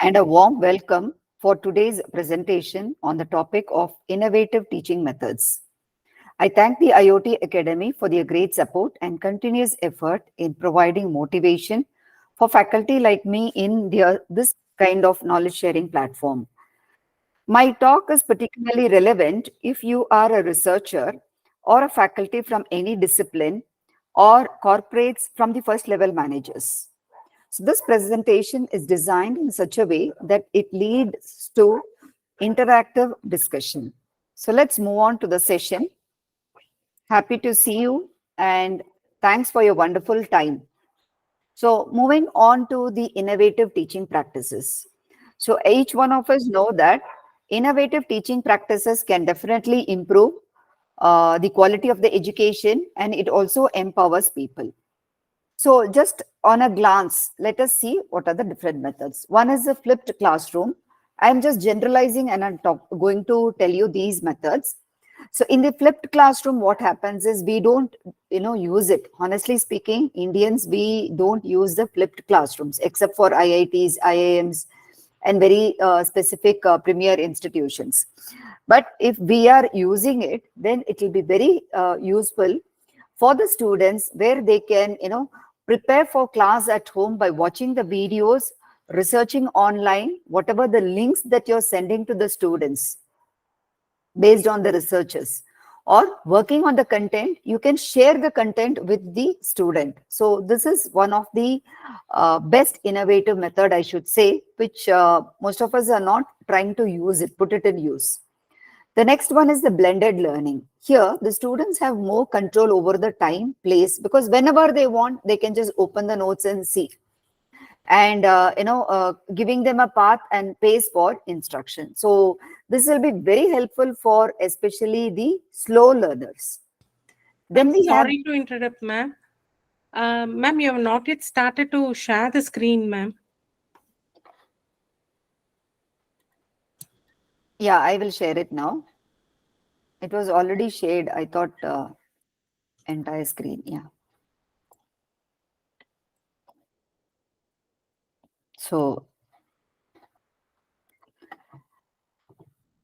and a warm welcome for today's presentation on the topic of innovative teaching methods. I thank the IoT Academy for their great support and continuous effort in providing motivation for faculty like me in this kind of knowledge sharing platform. My talk is particularly relevant if you are a researcher or a faculty from any discipline or corporates from the first level managers. So this presentation is designed in such a way that it leads to interactive discussion. So let's move on to the session. Happy to see you and thanks for your wonderful time. So moving on to the innovative teaching practices. So each one of us know that innovative teaching practices can definitely improve the quality of the education, and it also empowers people. So just on a glance, let us see what are the different methods. One is the flipped classroom. I'm just generalizing and I'm going to tell you these methods. So in the flipped classroom, what happens is we don't, use it. Honestly speaking, Indians, we don't use the flipped classrooms except for IITs, IIMs, and very specific premier institutions. But if we are using it, then it will be very useful for the students where they can, prepare for class at home by watching the videos, researching online, whatever the links that you're sending to the students based on the researchers, or working on the content, you can share the content with the student. So this is one of the best innovative method, I should say, which most of us are not trying to use it, put it in use. The next one is the blended learning. Here, the students have more control over the time, place, because whenever they want, they can just open the notes and see. And, giving them a path and pace for instruction. So this will be very helpful for especially the slow learners. Then we have... Sorry to interrupt, ma'am. Ma'am, you have not yet started to share the screen, ma'am. Yeah, I will share it now. It was already shared. I thought entire screen. Yeah. So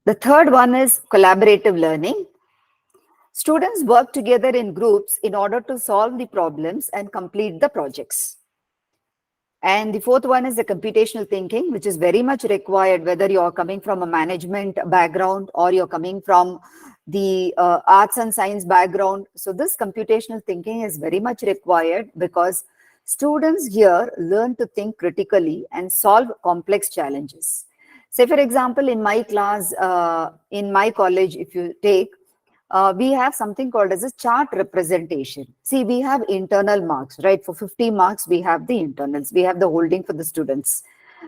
the third one is collaborative learning. Students work together in groups in order to solve the problems and complete the projects. And the fourth one is the computational thinking, which is very much required, whether you're coming from a management background or you're coming from the arts and science background. So this computational thinking is very much required because students here learn to think critically and solve complex challenges. Say, for example, in my class, in my college, if you take, we have something called as a chart representation. See, we have internal marks, right? For 50 marks, we have the internals. We have the holding for the students.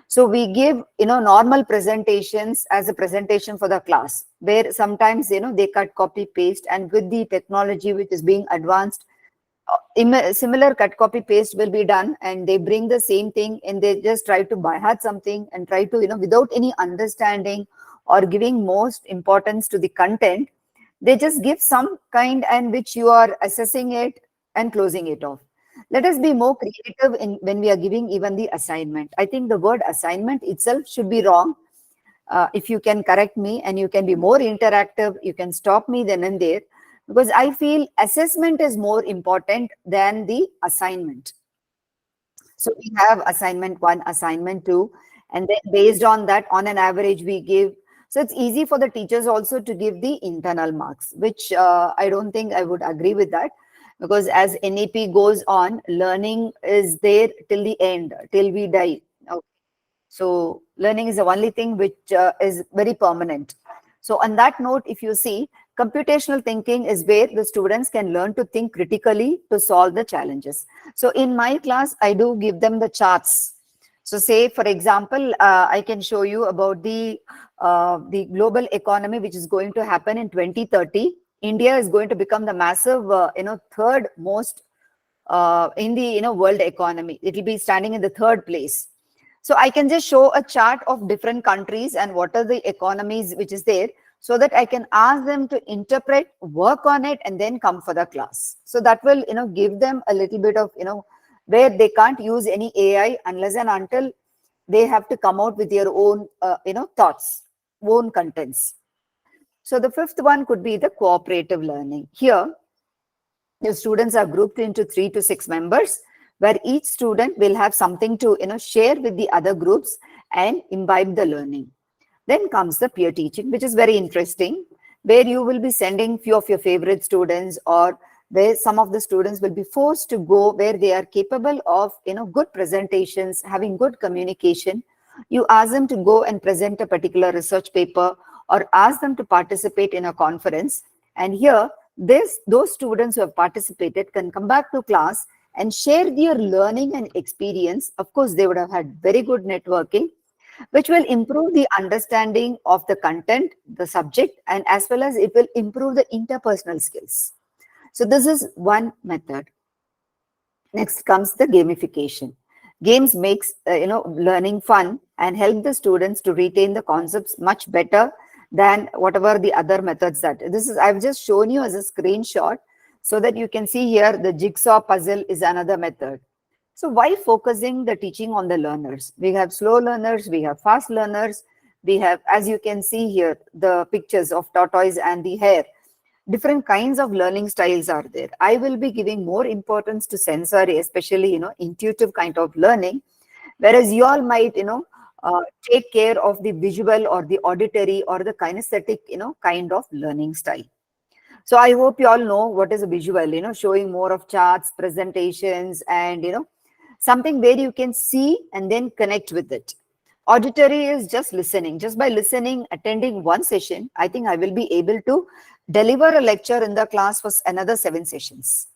So we give, normal presentations as a presentation for the class, where sometimes, they cut, copy, paste, and with the technology which is being advanced, similar cut, copy, paste will be done, and they bring the same thing and they just try to by-heart something and try to, without any understanding or giving most importance to the content, they just give some kind and which you are assessing it and closing it off. Let us be more creative when we are giving even the assignment. I think the word assignment itself should be wrong. If you can correct me and you can be more interactive, you can stop me then and there, because I feel assessment is more important than the assignment. So we have assignment 1, assignment 2, and then based on that, on an average, we give. So it's easy for the teachers also to give the internal marks, which I don't think I would agree with that, because as NAP goes on, learning is there till the end, till we die. Okay. So learning is the only thing which is very permanent. So on that note, if you see, computational thinking is where the students can learn to think critically to solve the challenges. So in my class, I do give them the charts. So say, for example, I can show you about the global economy, which is going to happen in 2030. India is going to become the massive, third most in the, world economy. It will be standing in the third place. So I can just show a chart of different countries and what are the economies which is there, so that I can ask them to interpret, work on it, and then come for the class. So that will, give them a little bit of, where they can't use any AI unless and until they have to come out with their own, thoughts, own contents. So the fifth one could be the cooperative learning. Here, the students are grouped into 3 to 6 members, where each student will have something to share with the other groups and imbibe the learning. Then comes the peer teaching, which is very interesting, where you will be sending few of your favorite students, or where some of the students will be forced to go where they are capable of good presentations, having good communication. You ask them to go and present a particular research paper, or ask them to participate in a conference. And here, those students who have participated can come back to class and share their learning and experience. Of course, they would have had very good networking, which will improve the understanding of the content, the subject, and as well as it will improve the interpersonal skills. So this is one method. Next comes the gamification. Games makes learning fun and help the students to retain the concepts much better than whatever the other methods that this is. I've just shown you as a screenshot so that you can see here the jigsaw puzzle is another method. So why focusing the teaching on the learners? We have slow learners, we have fast learners, we have, as you can see here, the pictures of tortoise and the hare. Different kinds of learning styles are there. I will be giving more importance to sensory, especially, intuitive kind of learning, whereas you all might, take care of the visual or the auditory or the kinesthetic, kind of learning style. So I hope you all know what is a visual, showing more of charts, presentations, and, something where you can see and then connect with it. Auditory is just listening. Just by listening, attending one session, I think I will be able to deliver a lecture in the class for another 7 sessions.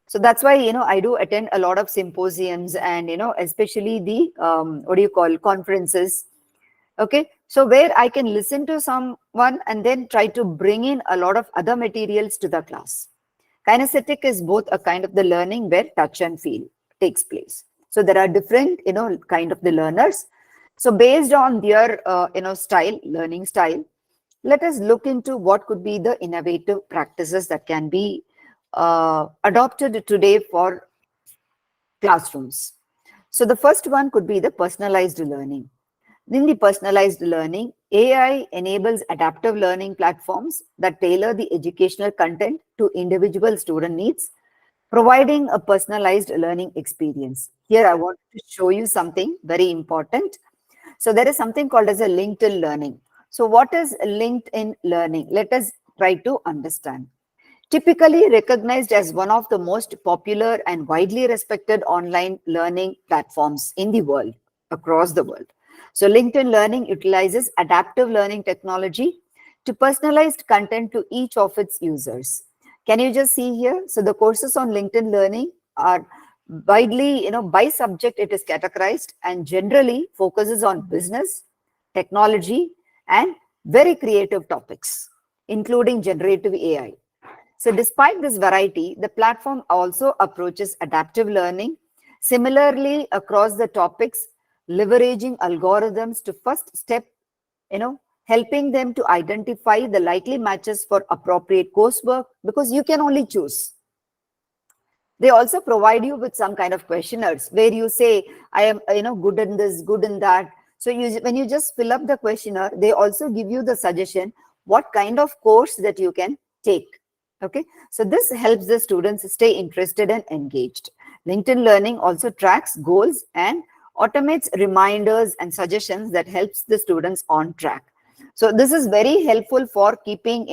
So that's why, I do attend a lot of symposiums and, especially the, conferences. Okay. So where I can listen to someone and then try to bring in a lot of other materials to the class. Kinesthetic is both a kind of the learning where touch and feel takes place. So there are different, kind of the learners. So based on their, style, learning style, let us look into what could be the innovative practices that can be adopted today for classrooms. So the first one could be the personalized learning. In the personalized learning, AI enables adaptive learning platforms that tailor the educational content to individual student needs, providing a personalized learning experience. Here, I want to show you something very important. So there is something called as a LinkedIn learning. So what is LinkedIn learning? Let us try to understand. Typically recognized as one of the most popular and widely respected online learning platforms in the world, across the world. So LinkedIn Learning utilizes adaptive learning technology to personalized content to each of its users. Can you just see here? So the courses on LinkedIn Learning are widely, by subject it is categorized and generally focuses on business, technology, and very creative topics, including generative AI. So despite this variety, the platform also approaches adaptive learning similarly across the topics, leveraging algorithms to first step, helping them to identify the likely matches for appropriate coursework, because you can only choose. They also provide you with some kind of questionnaires where you say, I am, good in this, good in that. So when you just fill up the questionnaire, they also give you the suggestion what kind of course that you can take. Okay, so this helps the students stay interested and engaged. LinkedIn Learning also tracks goals and automates reminders and suggestions that helps the students on track. So this is very helpful for keeping,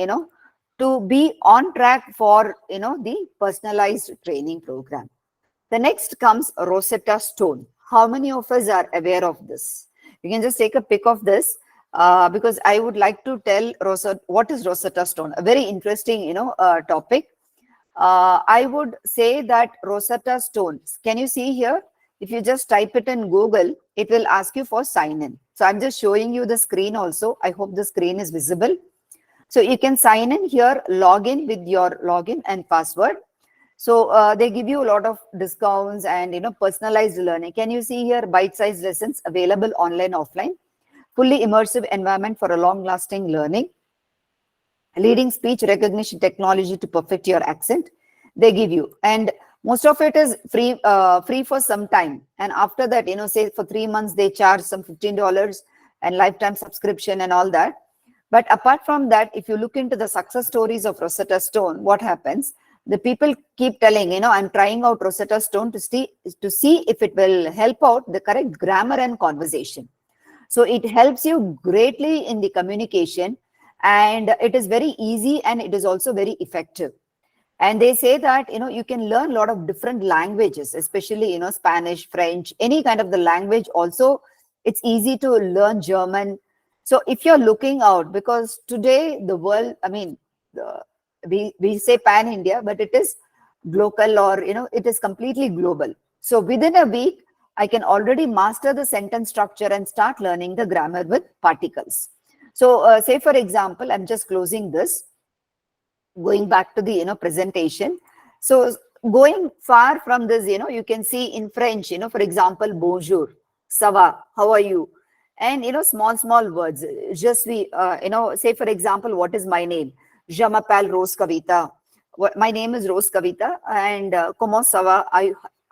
to be on track for, the personalized training program. The next comes Rosetta Stone. How many of us are aware of this? You can just take a pic of this. Because I would like to tell what is Rosetta Stone, a very interesting, topic. I would say that Rosetta Stone, can you see here? If you just type it in Google, it will ask you for sign in. So I'm just showing you the screen also. I hope the screen is visible. So you can sign in here, log in with your login and password. So they give you a lot of discounts and, personalized learning. Can you see here bite-sized lessons available online, offline? Fully immersive environment for a long-lasting learning, leading speech recognition technology to perfect your accent, they give you. And Most of it is free for some time, and after that, say for 3 months they charge some $15 and lifetime subscription and all that. But apart from that, if you look into the success stories of Rosetta Stone, what happens? The people keep telling, I'm trying out Rosetta Stone to see if it will help out the correct grammar and conversation. So it helps you greatly in the communication, and it is very easy and it is also very effective. And they say that you can learn a lot of different languages, especially Spanish, French, any kind of the language. Also, it's easy to learn German. So if you're looking out, because today the world, I mean, we say pan India, but it is global, or it is completely global. So within a week I can already master the sentence structure and start learning the grammar with particles. So say for example, I'm just closing this, going back to the presentation. So going far from this, you can see in French, for example, bonjour, ça va, how are you? And small words, just we say for example, what is my name? Je m'appelle Rose Kavita. My name is Rose Kavita, and comment ça va?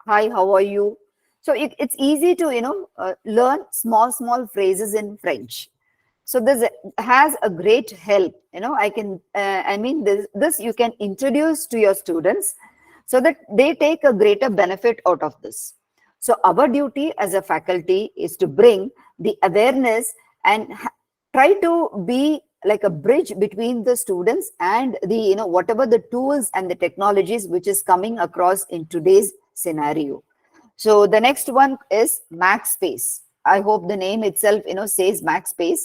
Hi, how are you? So it's easy to learn small phrases in French. So this has a great help. This you can introduce to your students so that they take a greater benefit out of this. So our duty as a faculty is to bring the awareness and try to be like a bridge between the students and the whatever the tools and the technologies which is coming across in today's scenario. So the next one is MaxSpace. I hope the name itself says MaxSpace.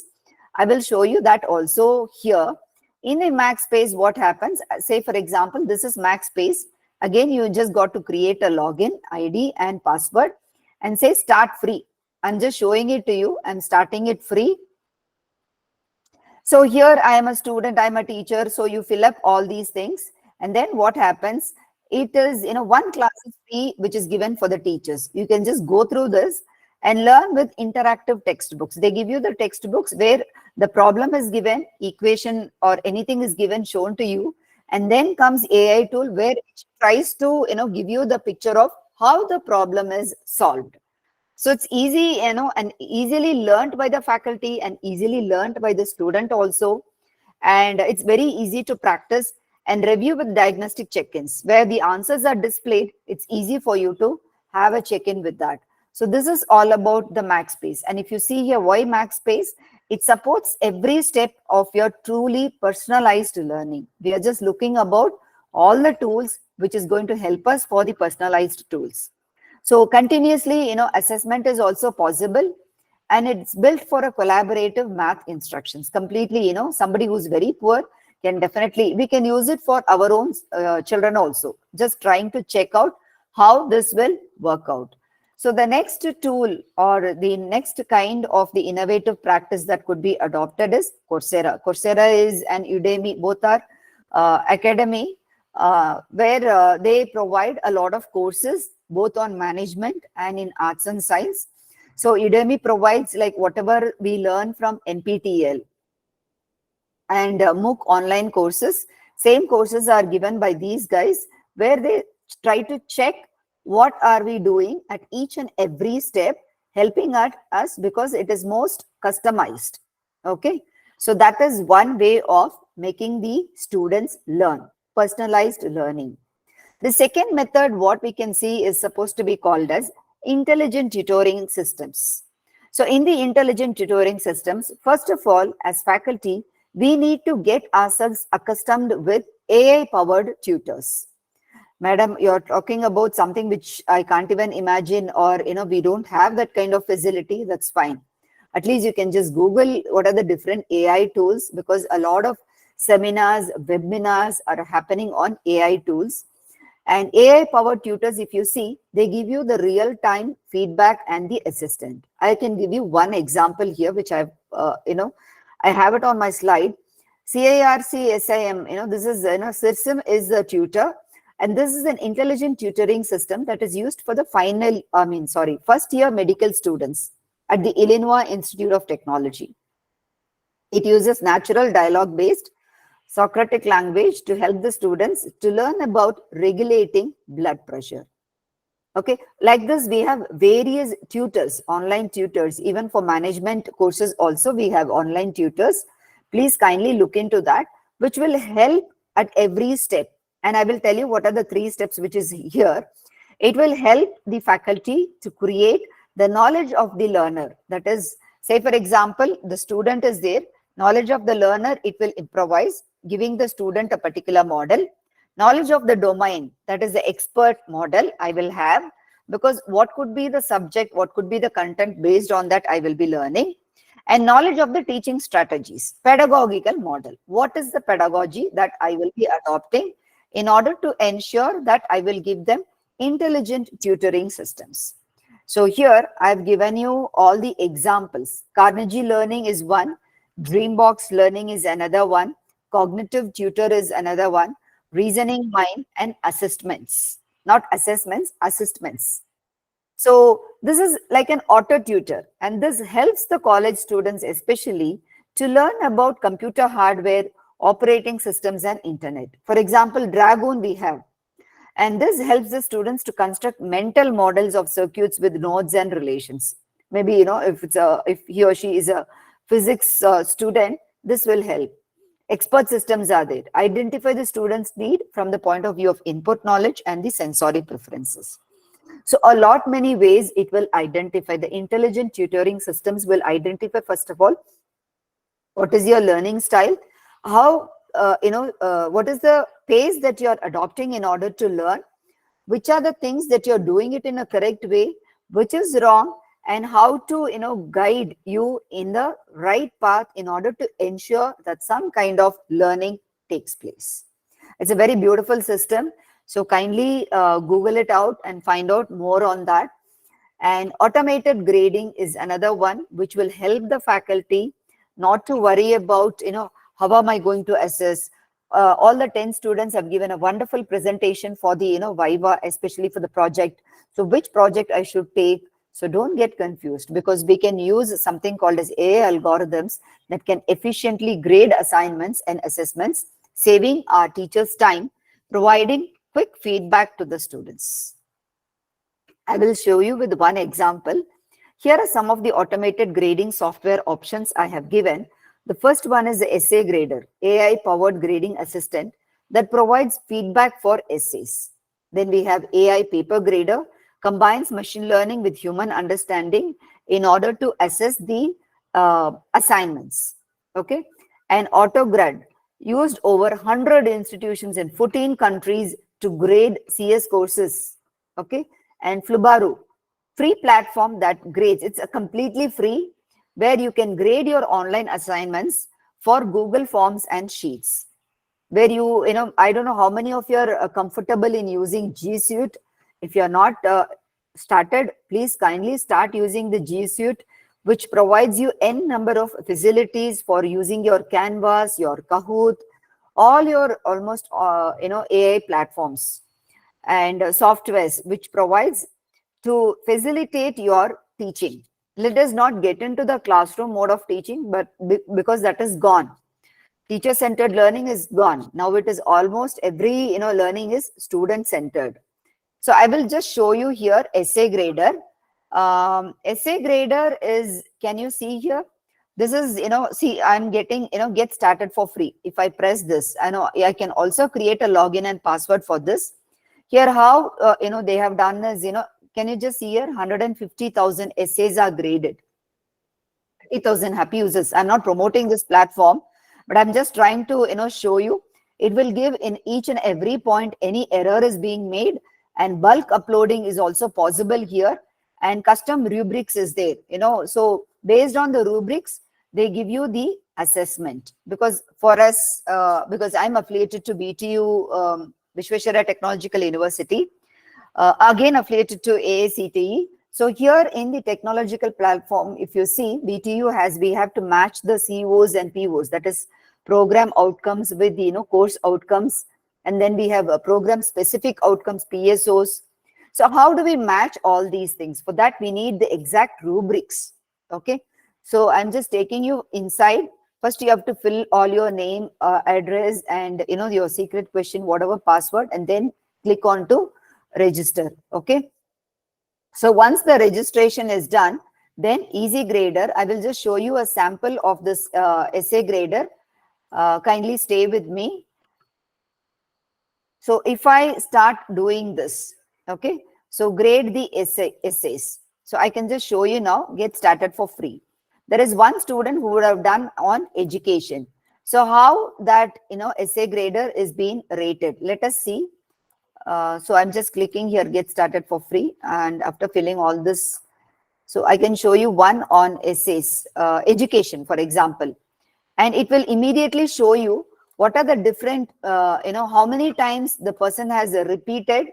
I will show you that also here. In a MaxSpace, what happens? Say, for example, this is MaxSpace. Again, you just got to create a login ID and password and say start free. I'm just showing it to you. I'm starting it free. So here I am a student, I'm a teacher. So you fill up all these things. And then what happens? It is, one class is free, which is given for the teachers. You can just go through this and learn with interactive textbooks. They give you the textbooks where the problem is given, equation or anything is given, shown to you. And then comes AI tool where it tries to, give you the picture of how the problem is solved. So it's easy, and easily learned by the faculty and easily learned by the student also. And it's very easy to practice and review with diagnostic check-ins where the answers are displayed. It's easy for you to have a check-in with that. So this is all about the MaxSpace. And if you see here, why MaxSpace? It supports every step of your truly personalized learning. We are just looking about all the tools which is going to help us for the personalized tools. So continuously, assessment is also possible, and it's built for a collaborative math instructions. Completely, somebody who's very poor can definitely, we can use it for our own children also. Just trying to check out how this will work out. So the next tool or the next kind of the innovative practice that could be adopted is Coursera. Coursera is an Udemy, both are academy where they provide a lot of courses both on management and in arts and science. So Udemy provides like whatever we learn from NPTEL and MOOC online courses. Same courses are given by these guys where they try to check what are we doing at each and every step, helping us because it is most customized. Okay, so that is one way of making the students learn, personalized learning. The second method, what we can see, is supposed to be called as intelligent tutoring systems. So in the intelligent tutoring systems, first of all, as faculty, we need to get ourselves accustomed with AI-powered tutors. Madam, you're talking about something which I can't even imagine, or we don't have that kind of facility. That's fine. At least you can just Google what are the different AI tools, because a lot of seminars, webinars are happening on AI tools. And AI-powered tutors, if you see, they give you the real-time feedback and the assistant. I can give you one example here, which I've, I have it on my slide. CIRC-SIM, this is, CIRSIM is a tutor. And this is an intelligent tutoring system that is used for the first year medical students at the Illinois Institute of Technology. It uses natural dialogue-based Socratic language to help the students to learn about regulating blood pressure. Okay, like this, we have various tutors, online tutors, even for management courses also, we have online tutors. Please kindly look into that, which will help at every step. And I will tell you what are the 3 steps which is here. It will help the faculty to create the knowledge of the learner. That is, say for example, the student is there, knowledge of the learner, it will improvise, giving the student a particular model. Knowledge of the domain, that is the expert model I will have, because what could be the subject, what could be the content, based on that I will be learning. And knowledge of the teaching strategies, pedagogical model. What is the pedagogy that I will be adopting in order to ensure that I will give them intelligent tutoring systems. So here I've given you all the examples. Carnegie Learning is one, Dreambox Learning is another one, Cognitive Tutor is another one, Reasoning Mind, and assessments. Not assessments, assessments. So this is like an auto tutor, and this helps the college students especially to learn about computer hardware, operating systems, and internet. For example, Dragoon we have, and this helps the students to construct mental models of circuits with nodes and relations. Maybe, if he or she is a physics student, this will help. Expert systems are there. Identify the student's need from the point of view of input knowledge and the sensory preferences. So a lot many ways it will identify. The intelligent tutoring systems will identify, first of all, what is your learning style, how what is the pace that you're adopting in order to learn, which are the things that you're doing it in a correct way, which is wrong, and how to guide you in the right path in order to ensure that some kind of learning takes place. It's a very beautiful system, so kindly Google it out and find out more on that. And automated grading is another one which will help the faculty not to worry about, how am I going to assess. All the 10 students have given a wonderful presentation for the, Viva, especially for the project. So which project I should take? So don't get confused, because we can use something called as AI algorithms that can efficiently grade assignments and assessments, saving our teachers time, providing quick feedback to the students. I will show you with one example. Here are some of the automated grading software options I have given. The first one is the Essay Grader, AI-powered grading assistant that provides feedback for essays. Then we have AI Paper Grader, combines machine learning with human understanding in order to assess the assignments. Okay, and AutoGrad, used over 100 institutions in 14 countries to grade CS courses. Okay, and Flubaru, free platform that grades. It's a completely free, where you can grade your online assignments for Google Forms and Sheets. Where I don't know how many of you are comfortable in using G Suite. If you're not started, please kindly start using the G Suite, which provides you n number of facilities for using your Canvas, your Kahoot, all your almost AI platforms and softwares, which provides to facilitate your teaching. Let us not get into the classroom mode of teaching, but because that is gone. Teacher-centered learning is gone. Now it is almost every learning is student-centered. So I will just show you here Essay Grader. Essay Grader is, can you see here? This is, see, I'm getting, get started for free. If I press this, I know I can also create a login and password for this. Here, how, they have done is, can you just see here, 150,000 essays are graded. 30,000 happy users. I'm not promoting this platform, but I'm just trying to, show you. It will give in each and every point any error is being made, and bulk uploading is also possible here, and custom rubrics is there. So based on the rubrics, they give you the assessment. Because for us, because I'm affiliated to BTU, Vishweshwara Technological University, again affiliated to AACTE. So here in the technological platform, if you see, BTU we have to match the COs and POs, that is program outcomes with the course outcomes, and then we have program specific outcomes, PSOs. So how do we match all these things? For that we need the exact rubrics. Okay, so I'm just taking you inside. First, you have to fill all your name, address, and your secret question, whatever password, and then click on to register. Okay. So once the registration is done, then Easy Grader, I will just show you a sample of this essay grader. Kindly stay with me. So if I start doing this, okay, so grade the essays. So I can just show you now, get started for free. There is one student who would have done on education. So how that, essay grader is being rated. Let us see. So I'm just clicking here, get started for free. And after filling all this, so I can show you one on essays, education, for example. And it will immediately show you what are the different, how many times the person has repeated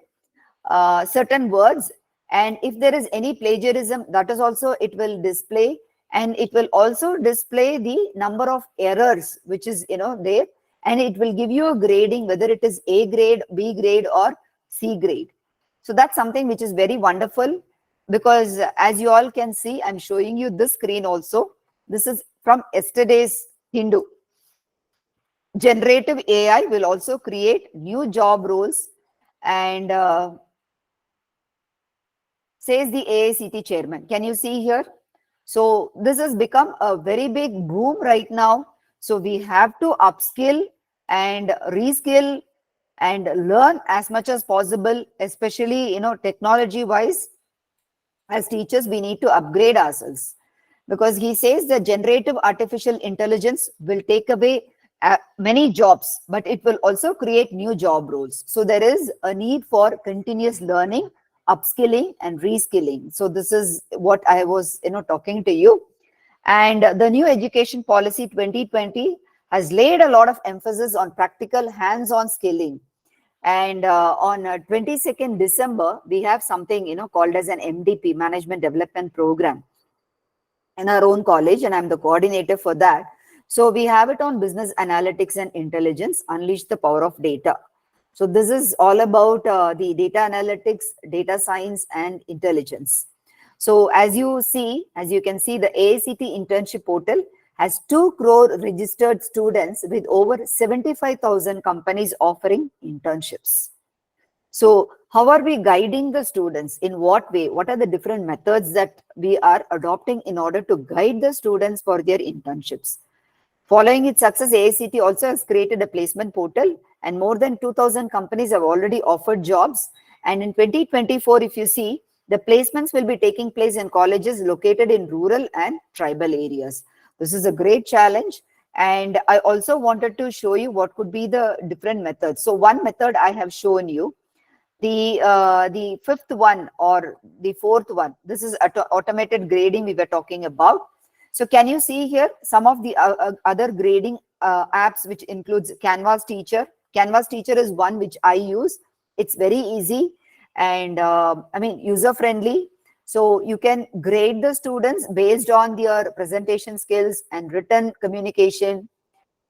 certain words. And if there is any plagiarism, that is also it will display. And it will also display the number of errors, which is, there. And it will give you a grading, whether it is A grade, B grade, or C grade. So that's something which is very wonderful, because as you all can see, I'm showing you this screen also. This is from yesterday's Hindu. Generative AI will also create new job roles, and says the AICT chairman. Can you see here? So this has become a very big boom right now. So we have to upskill and reskill and learn as much as possible, especially, technology wise. As teachers, we need to upgrade ourselves, because he says that generative artificial intelligence will take away many jobs, but it will also create new job roles. So there is a need for continuous learning, upskilling, and reskilling. So this is what I was, talking to you. And the new education policy 2020 has laid a lot of emphasis on practical hands-on skilling. And on 22nd December, we have something, called as an MDP, Management Development Program, in our own college, and I'm the coordinator for that. So we have it on business analytics and intelligence, unleash the power of data. So this is all about the data analytics, data science, and intelligence. So as you can see, the AICT internship portal has 2 crore registered students with over 75,000 companies offering internships. So how are we guiding the students? In what way? What are the different methods that we are adopting in order to guide the students for their internships? Following its success, AICT also has created a placement portal, and more than 2,000 companies have already offered jobs. And in 2024, if you see, the placements will be taking place in colleges located in rural and tribal areas. This is a great challenge. And I also wanted to show you what could be the different methods. So one method I have shown you. The fifth one or the fourth one, this is automated grading we were talking about. So can you see here some of the other grading apps, which includes Canvas Teacher. Canvas Teacher is one which I use. It's very easy and user friendly. So you can grade the students based on their presentation skills and written communication.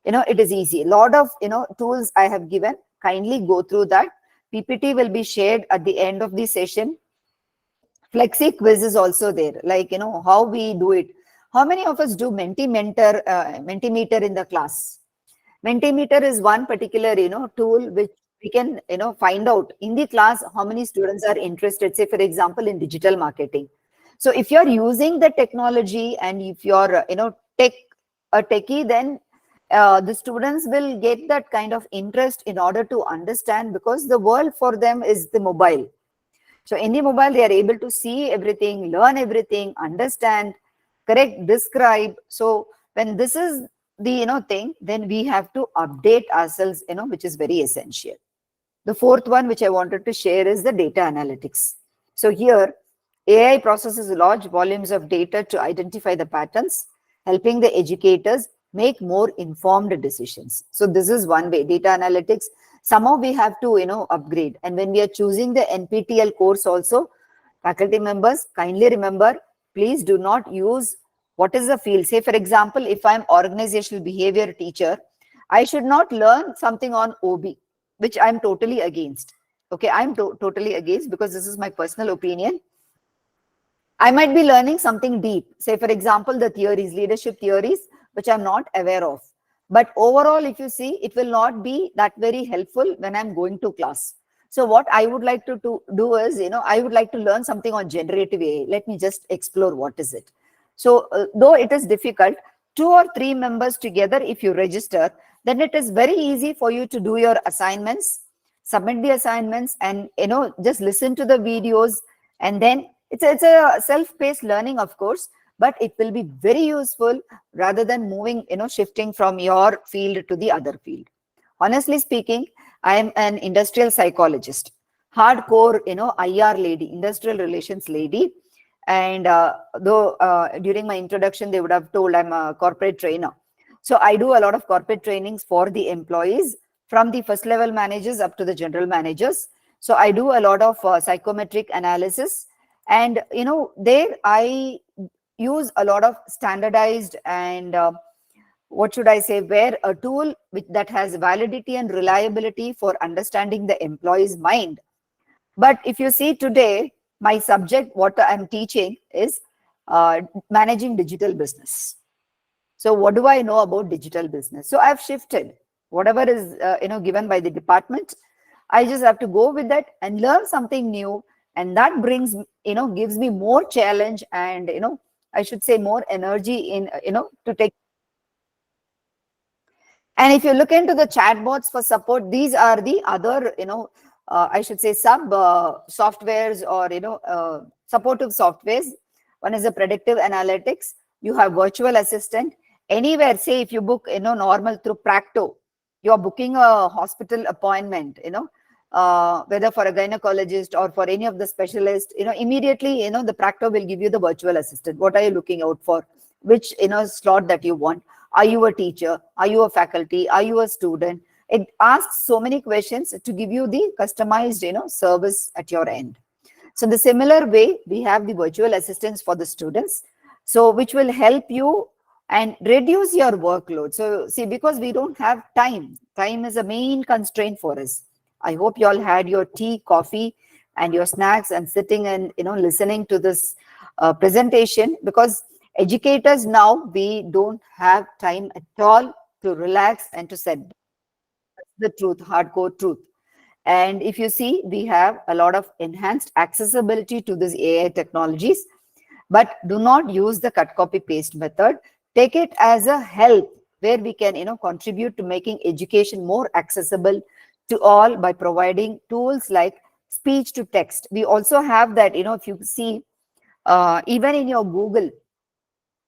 It is easy. A lot of tools I have given. Kindly go through that. PPT will be shared at the end of the session. Flexi quiz is also there, like, how we do it. How many of us do Mentimeter in the class? Mentimeter is one particular, tool which we can, find out in the class how many students are interested, say, for example, in digital marketing. So if you're using the technology and if you're, a techie, then the students will get that kind of interest in order to understand, because the world for them is the mobile. So in the mobile, they are able to see everything, learn everything, understand, correct, describe. So when this is the thing, then we have to update ourselves, which is very essential. The fourth one which I wanted to share is the data analytics. So here, AI processes large volumes of data to identify the patterns, helping the educators make more informed decisions. So this is one way, data analytics. Somehow we have to, upgrade. And when we are choosing the NPTEL course also, faculty members, kindly remember, please do not use what is the field. Say, for example, if I'm organizational behavior teacher, I should not learn something on OB, which I'm totally against. Okay, I'm totally against, because this is my personal opinion. I might be learning something deep. Say, for example, the theories, leadership theories, which I'm not aware of. But overall, if you see, it will not be that very helpful when I'm going to class. So what I would like to do is, I would like to learn something on generative AI. Let me just explore what is it. So though it is difficult, 2 or 3 members together, if you register, then it is very easy for you to do your assignments, submit the assignments, and just listen to the videos. And then it's a self-paced learning, of course, but it will be very useful rather than moving, shifting from your field to the other field. Honestly speaking, I am an industrial psychologist, hardcore, IR lady, industrial relations lady. And though during my introduction, they would have told I'm a corporate trainer. So I do a lot of corporate trainings for the employees, from the first level managers up to the general managers. So I do a lot of psychometric analysis. And, there I use a lot of standardized and what should I say, where a tool that has validity and reliability for understanding the employee's mind. But if you see today, my subject, what I'm teaching is managing digital business. So what do I know about digital business? So I've shifted whatever is given by the department. I just have to go with that and learn something new, and that brings gives me more challenge and I should say more energy in to take. And if you look into the chatbots for support, these are the other, I should say sub softwares or, supportive softwares. One is the predictive analytics. You have virtual assistant. Anywhere, say if you book, normal through Practo, you're booking a hospital appointment, whether for a gynecologist or for any of the specialists, immediately, the Practo will give you the virtual assistant. What are you looking out for? Which, slot that you want. Are you a teacher? Are you a faculty? Are you a student? It asks so many questions to give you the customized, service at your end. So the similar way, we have the virtual assistants for the students, so which will help you and reduce your workload. So see, because we don't have time, time is a main constraint for us. I hope you all had your tea, coffee, and your snacks and sitting and listening to this presentation, because educators now, we don't have time at all to relax and to set. That's the truth, hardcore truth. And if you see, we have a lot of enhanced accessibility to these AI technologies, but do not use the cut copy paste method. Take it as a help where we can contribute to making education more accessible to all by providing tools like speech to text. We also have that, if you see, even in your Google,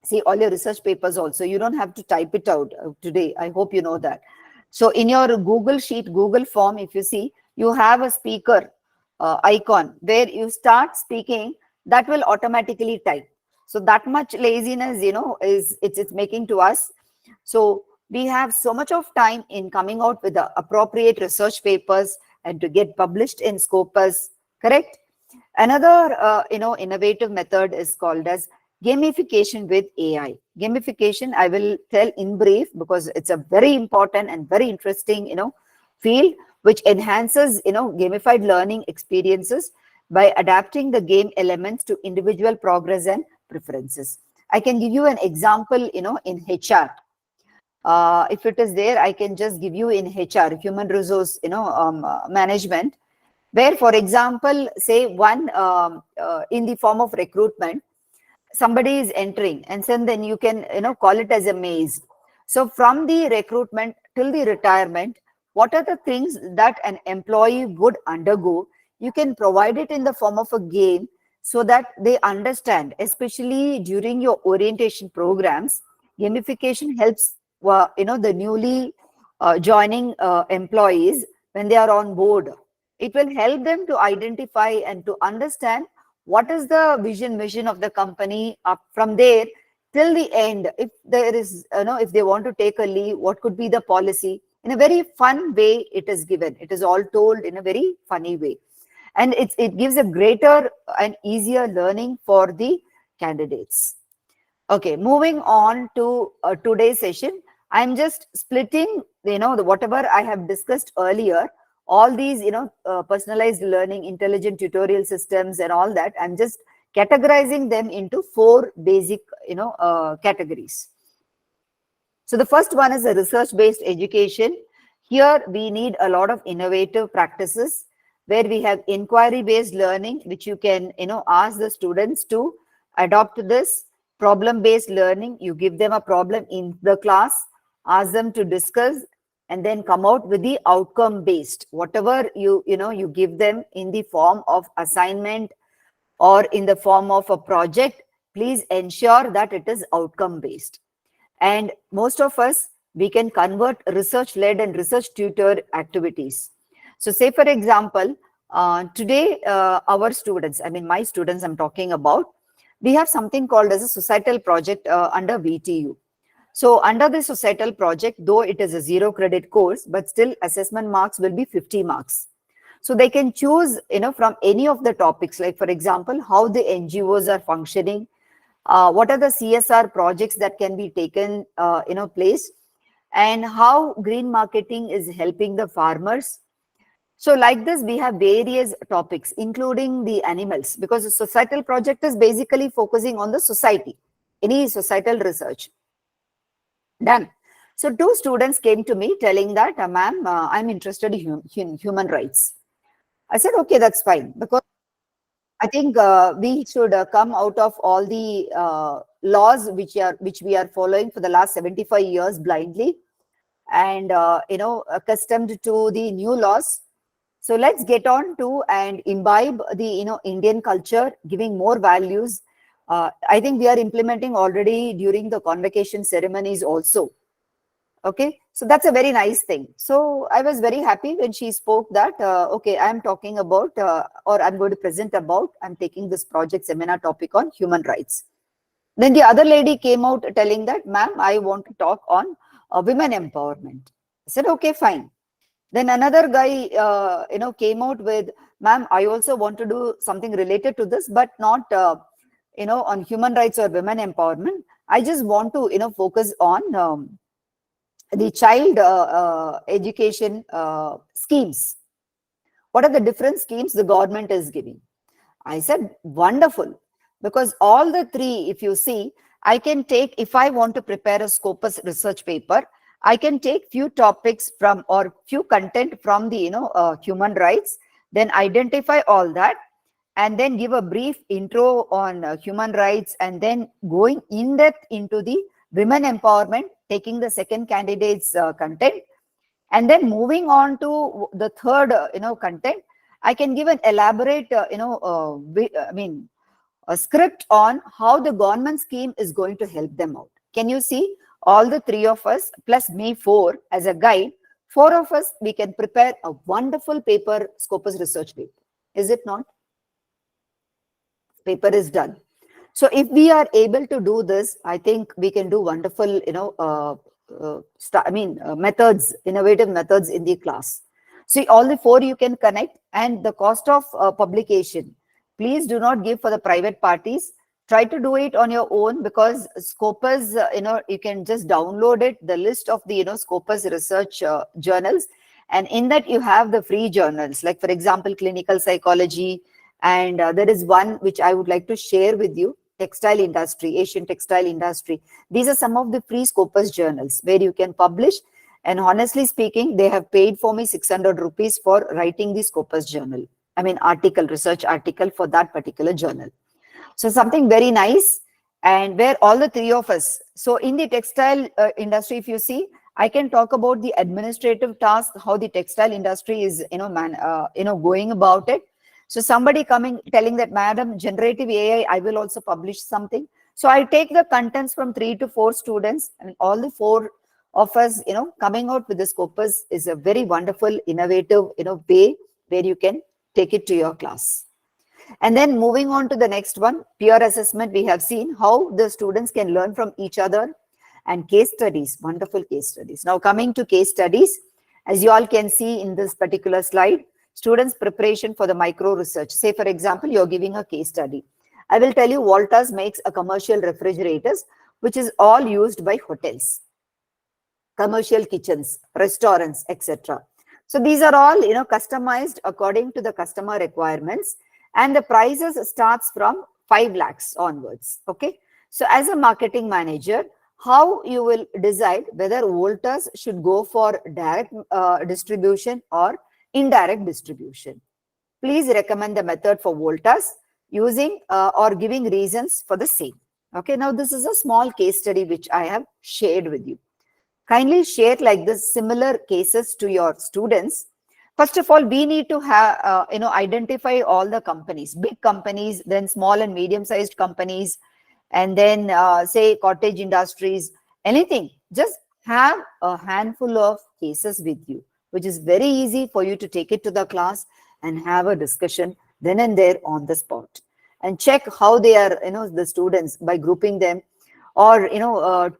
see all your research papers also, you don't have to type it out today. I hope you know that. So in your Google sheet, Google form, if you see, you have a speaker icon where you start speaking, that will automatically type. So that much laziness, is it's making to us. So we have so much of time in coming out with the appropriate research papers and to get published in Scopus, correct? Another, innovative method is called as gamification with AI. Gamification, I will tell in brief because it's a very important and very interesting, field which enhances, gamified learning experiences by adapting the game elements to individual progress and preferences. I can give you an example, in HR. If it is there, I can just give you in HR, human resource, management, where, for example, say one in the form of recruitment, somebody is entering, and then you can call it as a maze. So from the recruitment till the retirement, what are the things that an employee would undergo? You can provide it in the form of a game so that they understand, especially during your orientation programs. Gamification helps the newly joining employees when they are on board. It will help them to identify and to understand what is the vision mission of the company. Up from there till the end, if there is, if they want to take a leave, what could be the policy? In a very fun way it is given, it is all told in a very funny way, and it gives a greater and easier learning for the candidates. Okay, moving on to today's session. I'm just splitting, whatever I have discussed earlier, all these, personalized learning, intelligent tutorial systems and all that. I'm just categorizing them into 4 basic, categories. So the first one is a research-based education. Here we need a lot of innovative practices where we have inquiry-based learning, which you can, ask the students to adopt this. Problem-based learning, you give them a problem in the class, ask them to discuss, and then come out with the outcome-based. Whatever you give them in the form of assignment or in the form of a project, please ensure that it is outcome-based. And most of us, we can convert research-led and research tutor activities. So say, for example, today, our students, I mean, my students I'm talking about, we have something called as a societal project under VTU. So under the societal project, though it is a 0 credit course, but still assessment marks will be 50 marks. So they can choose, from any of the topics, like for example, how the NGOs are functioning, what are the CSR projects that can be taken, place, and how green marketing is helping the farmers. So like this, we have various topics, including the animals, because the societal project is basically focusing on the society, any societal research. Done. So two students came to me telling that, ma'am, I'm interested in human rights. I said, okay, that's fine, because I think we should come out of all the laws which we are following for the last 75 years blindly, and accustomed to the new laws. So let's get on to and imbibe the Indian culture, giving more values. I think we are implementing already during the convocation ceremonies also. Okay, so that's a very nice thing. So I was very happy when she spoke that, okay, I'm talking about, or I'm going to present about, I'm taking this project seminar topic on human rights. Then the other lady came out telling that, ma'am, I want to talk on women empowerment. I said, okay, fine. Then another guy, came out with, ma'am, I also want to do something related to this, but not, on human rights or women empowerment. I just want to, focus on the child education schemes. What are the different schemes the government is giving? I said, wonderful. Because all the three, if you see, I can take, if I want to prepare a Scopus research paper, I can take few topics from, or few content from the, human rights, then identify all that, and then give a brief intro on human rights, and then going in depth into the women empowerment, taking the second candidate's content, and then moving on to the third, content. I can give an elaborate, a script on how the government scheme is going to help them out. Can you see? All the three of us, plus me, four, as a guide, four of us, we can prepare a wonderful paper, Scopus research paper. Is it not? Paper is done. So if we are able to do this, I think we can do wonderful, methods, innovative methods in the class. See, all the four you can connect, and the cost of publication, please do not give for the private parties. Try to do it on your own, because Scopus, you can just download it, the list of the, Scopus research journals. And in that you have the free journals, like for example, clinical psychology. And there is one which I would like to share with you, textile industry, Asian textile industry. These are some of the free Scopus journals where you can publish. And honestly speaking, they have paid for me 600 rupees for writing the Scopus journal. I mean, research article for that particular journal. So something very nice, and where all the three of us. So in the textile industry, if you see, I can talk about the administrative task, how the textile industry is, going about it. So somebody coming telling that, madam, generative AI, I will also publish something. So I take the contents from 3 to 4 students, and all the 4 of us, coming out with the Scopus is a very wonderful, innovative, way where you can take it to your class. And then moving on to the next one, peer assessment. We have seen how the students can learn from each other, and case studies, wonderful case studies. Now coming to case studies, as you all can see in this particular slide, students' preparation for the micro research. Say, for example, you're giving a case study. I will tell you, Voltas makes a commercial refrigerators, which is all used by hotels, commercial kitchens, restaurants, etc. So these are all, customized according to the customer requirements, and the prices starts from 5 lakhs onwards. Okay. So as a marketing manager, how you will decide whether voltas should go for direct distribution or indirect distribution. Please recommend the method for voltas using or giving reasons for the same. Okay, now this is a small case study which I have shared with you. Kindly share like this similar cases to your students. First of all, we need to have identify all the companies, big companies, then small and medium sized companies, and then say cottage industries, anything. Just have a handful of cases with you, which is very easy for you to take it to the class and have a discussion then and there on the spot, and check how they are, the students, by grouping them, or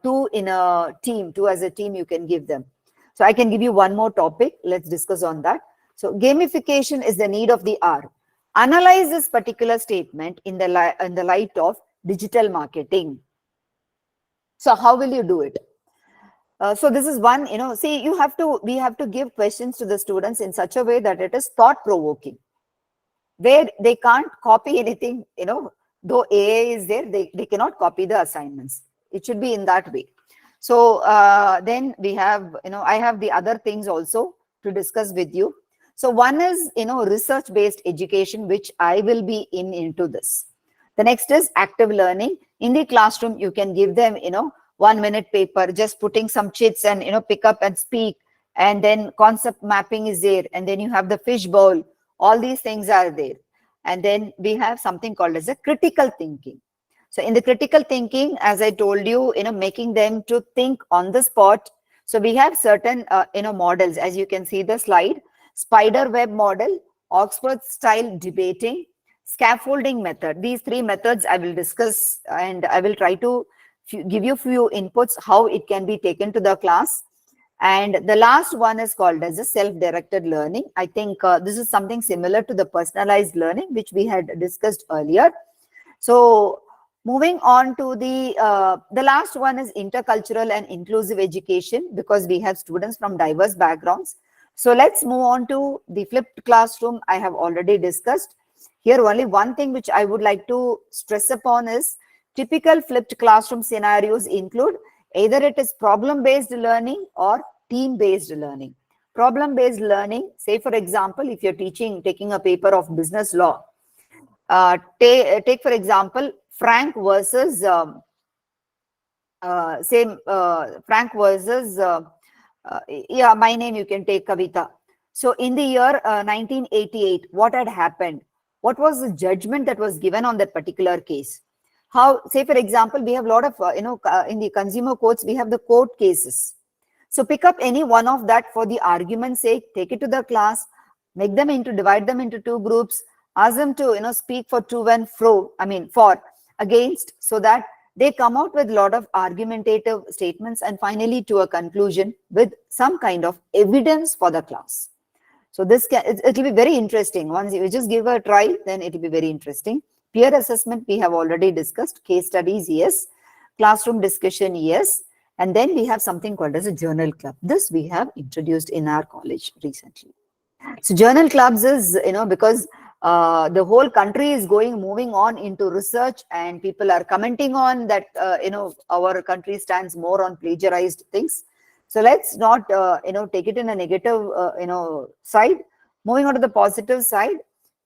two in a team, two as a team you can give them. So I can give you one more topic, let's discuss on that. So gamification is the need of the hour. Analyze this particular statement in the light of digital marketing. So how will you do it? So this is one, see, we have to give questions to the students in such a way that it is thought provoking, where they can't copy anything, though AA is there, they cannot copy the assignments. It should be in that way. So then we have, I have the other things also to discuss with you. So one is, research-based education, which I will be into this. The next is active learning. In the classroom, you can give them, 1 minute paper, just putting some chits and, pick up and speak. And then concept mapping is there. And then you have the fish bowl. All these things are there. And then we have something called as a critical thinking. So in the critical thinking, as I told you, making them to think on the spot. So we have certain, models, as you can see the slide: spider web model, Oxford style debating, scaffolding method. These three methods I will discuss, and I will try to give you few inputs how it can be taken to the class. And the last one is called as a self-directed learning. I think this is something similar to the personalized learning, which we had discussed earlier. So moving on to the last one is intercultural and inclusive education, because we have students from diverse backgrounds. So let's move on to the flipped classroom. I have already discussed. Here only one thing which I would like to stress upon is typical flipped classroom scenarios include either it is problem-based learning or team-based learning. Problem-based learning, say for example, if you're taking a paper of business law, take for example, Frank versus yeah, my name, you can take Kavita. So in the year 1988, what had happened? What was the judgment that was given on that particular case? How, say for example, we have a lot of, in the consumer courts, we have the court cases. So pick up any one of that for the argument's sake, take it to the class, divide them into two groups, ask them to, speak for to and fro, for, against, so that they come out with a lot of argumentative statements and finally to a conclusion with some kind of evidence for the class. So this it will be very interesting. Once you just give a try, then it will be very interesting. Peer assessment, we have already discussed. Case studies, yes. Classroom discussion, yes. And then we have something called as a journal club. This we have introduced in our college recently. So journal clubs is, because the whole country is moving on into research, and people are commenting on that, our country stands more on plagiarized things. So let's not, take it in a negative, side. Moving on to the positive side,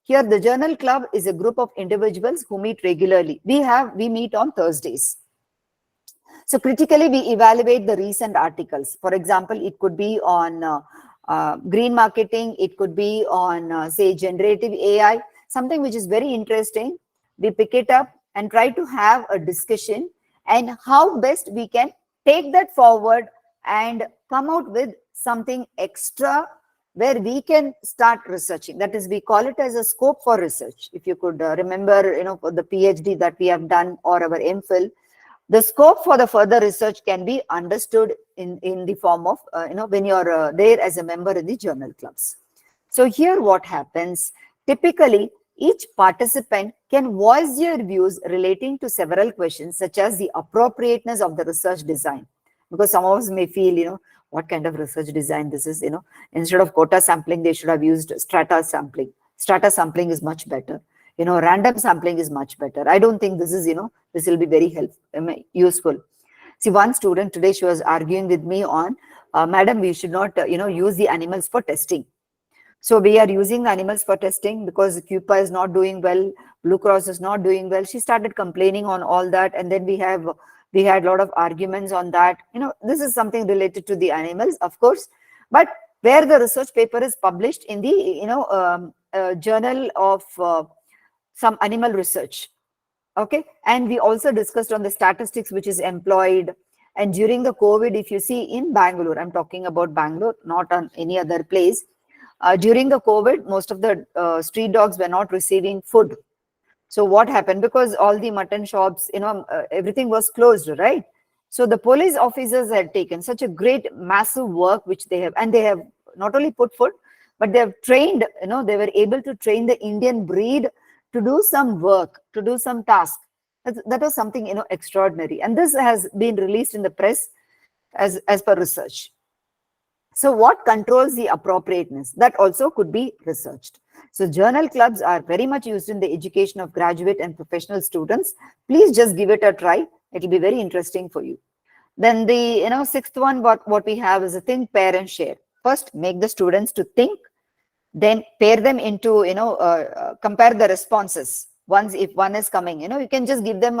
here the journal club is a group of individuals who meet regularly. We meet on Thursdays. So critically, we evaluate the recent articles. For example, it could be on green marketing, it could be on, say, generative AI, something which is very interesting. We pick it up and try to have a discussion and how best we can take that forward and come out with something extra where we can start researching. That is, we call it as a scope for research. If you could remember, for the PhD that we have done or our MPhil, the scope for the further research can be understood in the form of, when you're there as a member in the journal clubs. So here what happens, typically each participant can voice their views relating to several questions, such as the appropriateness of the research design. Because some of us may feel, what kind of research design this is, instead of quota sampling, they should have used strata sampling. Strata sampling is much better. Random sampling is much better. I don't think this is, this will be very helpful, useful. See, one student today, she was arguing with me on, madam, we should not, use the animals for testing. So we are using animals for testing because CUPA is not doing well, Blue Cross is not doing well. She started complaining on all that, and then we had a lot of arguments on that. This is something related to the animals, of course, but where the research paper is published in the journal of some animal research. Okay, and we also discussed on the statistics which is employed. And during the COVID, if you see in Bangalore, I'm talking about Bangalore, not on any other place. During the COVID, most of the street dogs were not receiving food. So what happened? Because all the mutton shops, everything was closed, right? So the police officers had taken such a great, massive work, which they have, and they have not only put food, but they have trained, they were able to train the Indian breed to do some work, to do some task. That was something, extraordinary. And this has been released in the press as per research. So what controls the appropriateness? That also could be researched. So journal clubs are very much used in the education of graduate and professional students. Please just give it a try. It will be very interesting for you. Then the sixth one, what we have is a think, pair, and share. First, make the students to think, then pair them into compare the responses. Once, if one is coming, you can just give them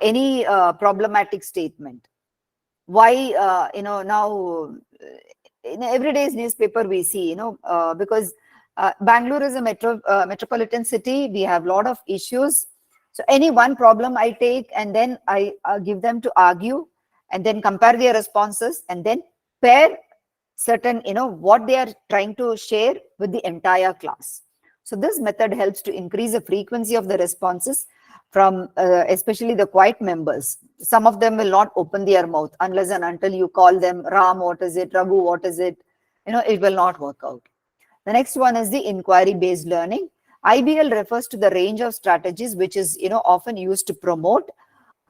any problematic statement. Why now in everyday's newspaper we see, because Bangalore is a metropolitan city, we have a lot of issues. So any one problem I take, and then I give them to argue, and then compare their responses, and then pair certain, what they are trying to share with the entire class. So this method helps to increase the frequency of the responses from especially the quiet members. Some of them will not open their mouth unless and until you call them, Ram, what is it? Raghu, what is it? It will not work out. The next one is the inquiry-based learning. IBL refers to the range of strategies which is often used to promote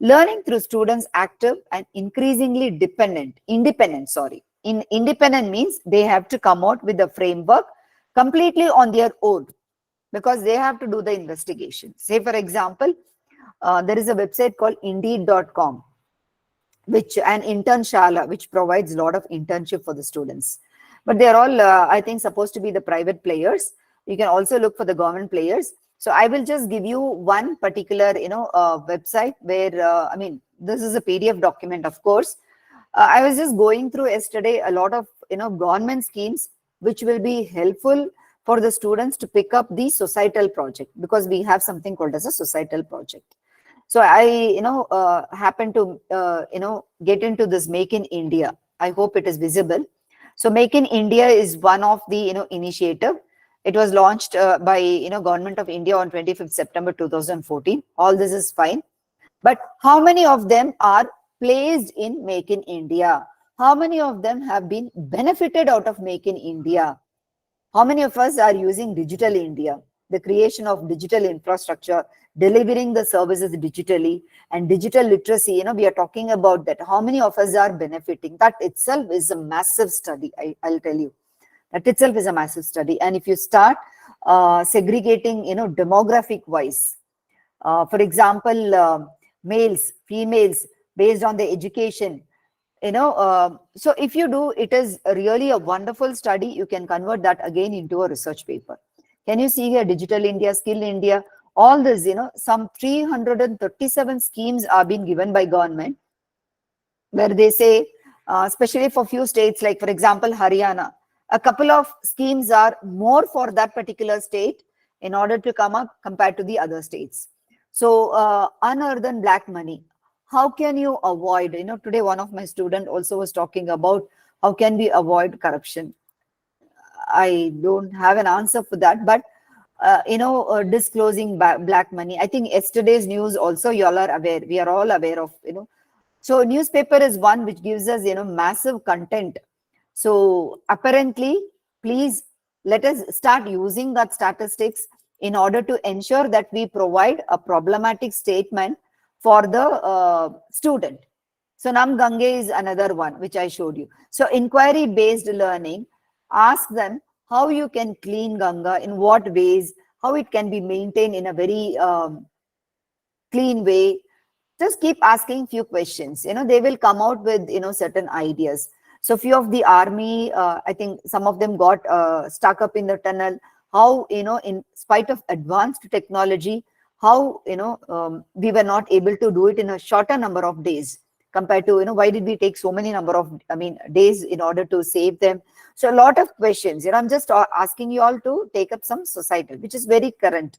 learning through students active and increasingly independent. Independent means they have to come out with a framework completely on their own, because they have to do the investigation. Say, for example, there is a website called indeed.com, which an internshala, which provides a lot of internship for the students. But they're all, I think, supposed to be the private players. You can also look for the government players. So I will just give you one particular, website where, this is a PDF document, of course. I was just going through yesterday a lot of, government schemes, which will be helpful for the students to pick up the societal project, because we have something called as a societal project. So I, happen to, get into this Make in India. I hope it is visible. So Make in India is one of the, initiative. It was launched by, Government of India on 25th September 2014. All this is fine. But how many of them are placed in Make in India? How many of them have been benefited out of Make in India? How many of us are using Digital India, the creation of digital infrastructure, delivering the services digitally, and digital literacy? We are talking about that. How many of us are benefiting? That itself is a massive study, I'll tell you. That itself is a massive study. And if you start segregating, demographic wise, for example, males, females, based on the education, so if you do, it is really a wonderful study. You can convert that again into a research paper. Can you see here, Digital India, Skill India, all this, some 337 schemes are being given by government, where they say, especially for few states, like for example, Haryana, a couple of schemes are more for that particular state in order to come up compared to the other states. So unearned black money, how can you avoid? Today one of my student also was talking about how can we avoid corruption. I don't have an answer for that, but disclosing black money, I think yesterday's news also, you all are aware, we are all aware of. So newspaper is one which gives us massive content. So apparently, please let us start using that statistics in order to ensure that we provide a problematic statement for the student. So Nam Gange is another one which I showed you. So inquiry based learning, ask them how you can clean Ganga, in what ways, how it can be maintained in a very clean way. just keep asking few questions. They will come out with certain ideas. So few of the army, I think some of them got stuck up in the tunnel. How in spite of advanced technology, how we were not able to do it in a shorter number of days compared to why did we take so many number of days in order to save them. So a lot of questions. I'm just asking you all to take up some societal, which is very current,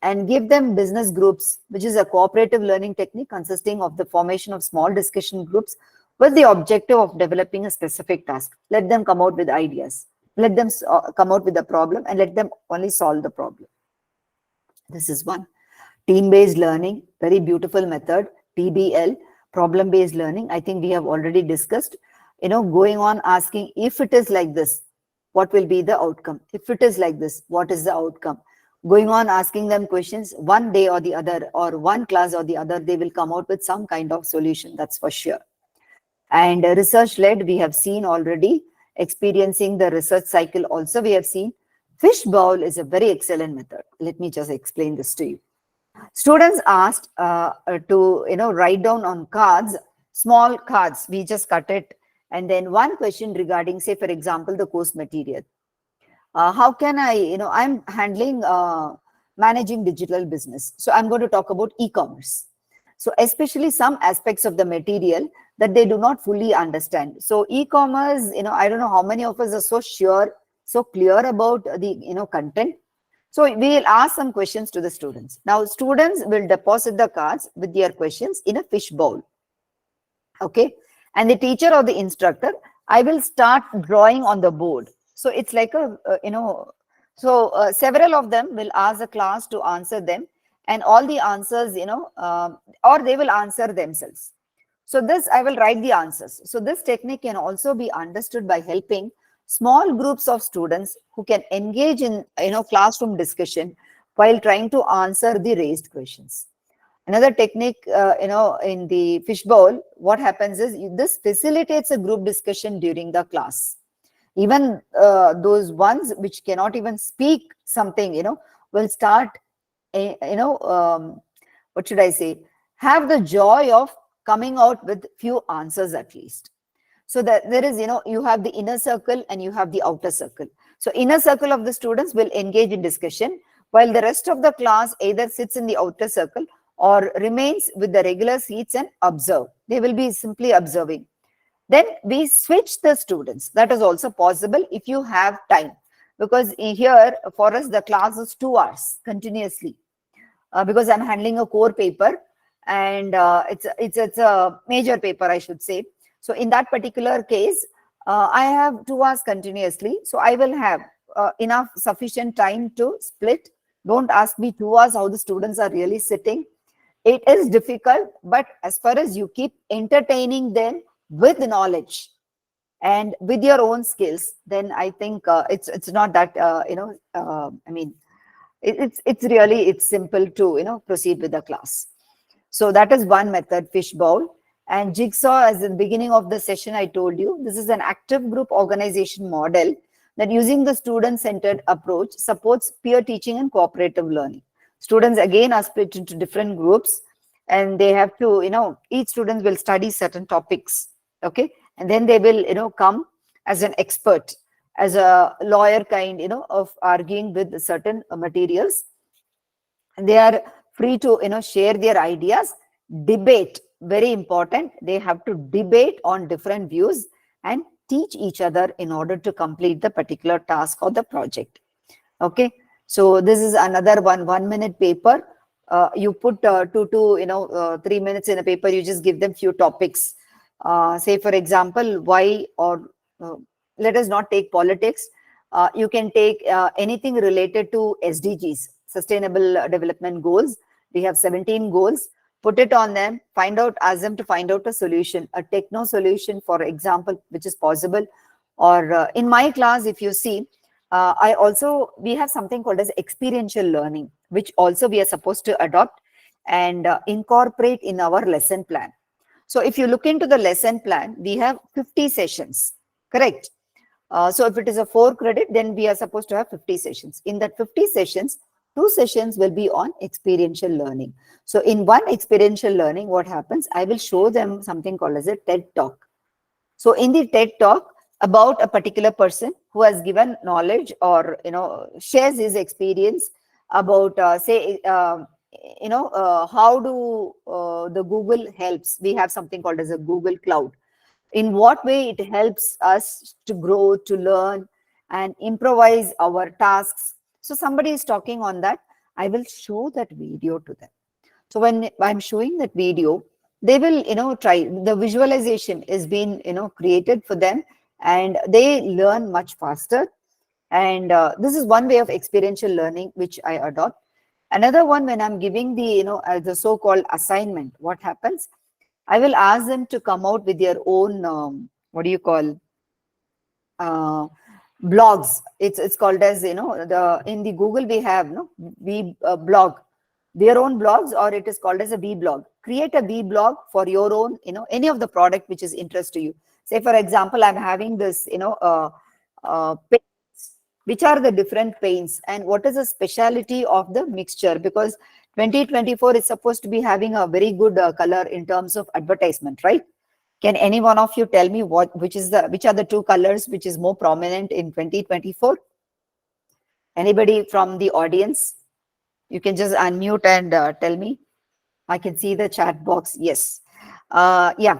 and give them business groups, which is a cooperative learning technique consisting of the formation of small discussion groups with the objective of developing a specific task. Let them come out with ideas. Let them come out with a problem and let them only solve the problem. This is one. Team-based learning, very beautiful method. TBL, problem-based learning. I think we have already discussed, going on asking, if it is like this, what will be the outcome? If it is like this, what is the outcome? Going on asking them questions, one day or the other, or one class or the other, they will come out with some kind of solution, that's for sure. And research-led, we have seen already. Experiencing the research cycle also we have seen. Fishbowl is a very excellent method. Let me just explain this to you. Students asked to write down on cards, small cards, we just cut it, and then one question regarding, say for example, the course material. How can I, I'm handling managing digital business. So I'm going to talk about e-commerce. So especially some aspects of the material that they do not fully understand. So e-commerce, I don't know how many of us are so sure, so clear about the, content. So we will ask some questions to the students. Now students will deposit the cards with their questions in a fish bowl. Okay. And the teacher or the instructor, I will start drawing on the board. So it's like several of them will ask the class to answer them, and all the answers, or they will answer themselves. So this, I will write the answers. So this technique can also be understood by helping small groups of students who can engage in, classroom discussion while trying to answer the raised questions. Another technique, in the fishbowl, what happens is this facilitates a group discussion during the class. Even those ones which cannot even speak something, will start, what should I say, have the joy of coming out with few answers at least. So that there is, you have the inner circle and you have the outer circle. So inner circle of the students will engage in discussion, while the rest of the class either sits in the outer circle or remains with the regular seats and observe. They will be simply observing. Then we switch the students. That is also possible if you have time. Because here, for us, the class is 2 hours continuously. Because I'm handling a core paper, and it's a major paper, I should say. So in that particular case, I have 2 hours continuously. So I will have enough sufficient time to split. Don't ask me 2 hours how the students are really sitting. It is difficult, but as far as you keep entertaining them with knowledge and with your own skills, then I think it's not that, it's simple to, proceed with the class. So that is one method, fishbowl. And jigsaw, as in the beginning of the session, I told you, this is an active group organization model that, using the student-centered approach, supports peer teaching and cooperative learning. Students again are split into different groups, and they have to, each student will study certain topics. Okay. And then they will, come as an expert, as a lawyer kind, of arguing with certain materials. And they are free to, share their ideas, debate, very important. They have to debate on different views and teach each other in order to complete the particular task or the project. Okay. So this is another 1 minute paper. You put 2 to 3 minutes in a paper. You just give them few topics. Say for example, why, or let us not take politics. You can take anything related to SDGs, Sustainable Development Goals. We have 17 goals. Put it on them, ask them to find out a solution, a techno solution, for example, which is possible. Or in my class, if you see, we have something called as experiential learning, which also we are supposed to adopt and incorporate in our lesson plan. So if you look into the lesson plan, we have 50 sessions, correct? So if it is a 4 credit, then we are supposed to have 50 sessions. In that 50 sessions, 2 sessions will be on experiential learning. So in one experiential learning, what happens? I will show them something called as a TED Talk. So in the TED Talk about a particular person who has given knowledge or, shares his experience about, how do the Google helps. We have something called as a Google Cloud. In what way it helps us to grow, to learn, and improvise our tasks. So somebody is talking on that. I will show that video to them. So when I'm showing that video, they will, try. The visualization is being, created for them, and they learn much faster. And this is one way of experiential learning which I adopt. Another one, when I'm giving the, the so-called assignment, what happens? I will ask them to come out with their own, what do you call, uh, blogs. It's called as, the in the Google we have, we blog, their own blogs, or it is called as a V blog. Create a V blog for your own, any of the product which is interest to you. Say for example, I'm having this, paints. Which are the different paints and what is the speciality of the mixture? Because 2024 is supposed to be having a very good color in terms of advertisement, right? Can any one of you tell me which are the two colors which is more prominent in 2024? Anybody from the audience? You can just unmute and tell me. I can see the chat box. Yes. Yeah.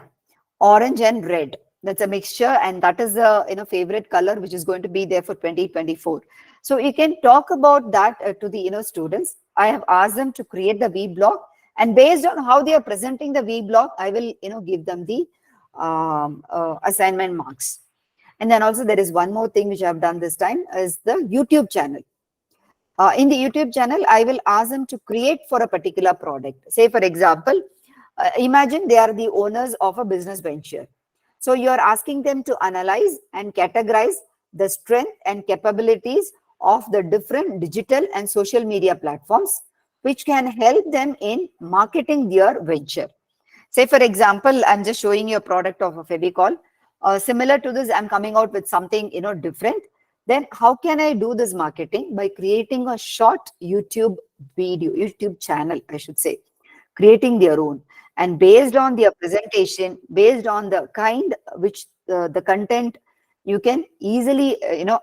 Orange and red. That's a mixture, and that is the favorite color which is going to be there for 2024. So you can talk about that to the students. I have asked them to create the V blog, and based on how they are presenting the V blog, I will give them the assignment marks. And then also there is one more thing which I have done this time is the YouTube channel. In the YouTube channel, I will ask them to create for a particular product. Say, for example, imagine they are the owners of a business venture. So you are asking them to analyze and categorize the strength and capabilities of the different digital and social media platforms, which can help them in marketing their venture. Say, for example, I'm just showing you a product of a Fevicol. Similar to this, I'm coming out with something, different. Then how can I do this marketing? By creating a short YouTube video, YouTube channel, I should say, creating their own. And based on their presentation, based on the kind which the content, you can easily,